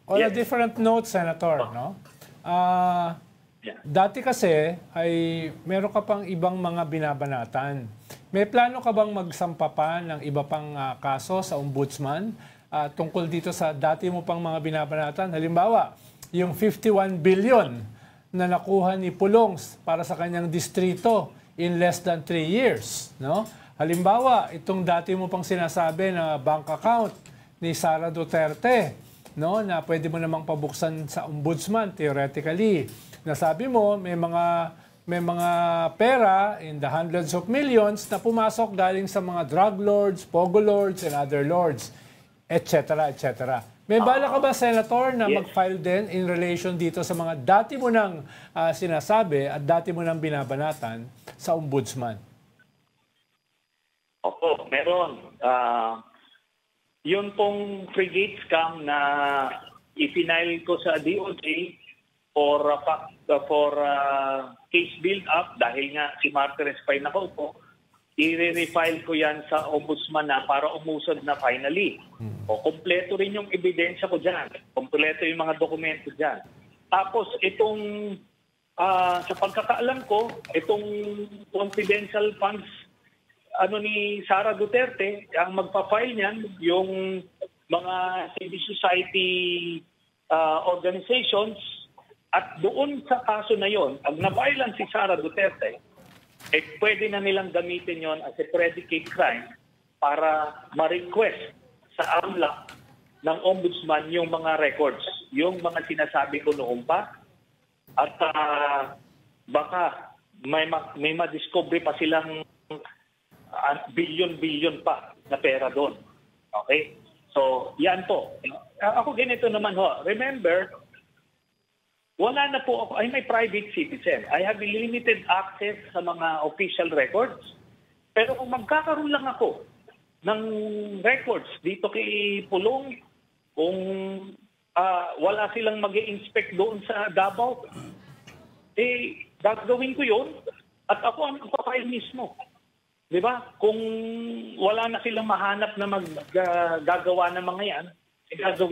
On a Yes. different note, Senator, no? Dati kasi ay meron ka pang ibang mga binabanatan. May plano ka bang magsampa pa ng iba pang kaso sa ombudsman tungkol dito sa dati mo pang mga binabanatan? Halimbawa, yung 51 billion na nakuha ni Pulongs para sa kanyang distrito in less than 3 years, no? Halimbawa, itong dati mo pang sinasabi na bank account ni Sara Duterte, no, na pwede mo namang pabuksan sa ombudsman theoretically. Nasabi mo may mga pera in the hundreds of millions na pumasok galing sa mga drug lords, pogo lords and other lords, etc., etc. May bala ka ba, Senator, na mag-file din in relation dito sa mga dati mo nang sinasabi at dati mo nang binabanatan sa ombudsman? Opo, meron. Yun pong frigate scam na ipinail ko sa DOJ for case build-up dahil nga si Martires pa nakaupo, i-refile ko yan sa ombudsman na para umusad na finally. O kompleto rin yung ebidensya ko dyan. Kompleto yung mga dokumento dyan. Tapos itong, sa pagkakaalam ko, itong confidential funds ni Sara Duterte, ang magpa-file niyan, yung mga civil society organizations, at doon sa kaso na yon, pag na-violence si Sara Duterte, pwede na nilang gamitin yon as a predicate crime para ma-request sa AMLAC ng ombudsman yung mga records, yung mga sinasabi ko noon pa, at baka may ma-discovery pa silang billion pa na pera doon. Okay? So, yan po. Ako ganito naman ho. Remember, wala na po ako. I'm a private citizen. I have limited access sa mga official records. Pero kung magkakaroon lang ako ng records dito kay Pulong, kung wala silang mag-i-inspect doon sa Davao, gagawin ko yun at ako ang magpapile mismo. Di ba? Kung wala na silang mahanap na gagawa ng mga yan, gagawin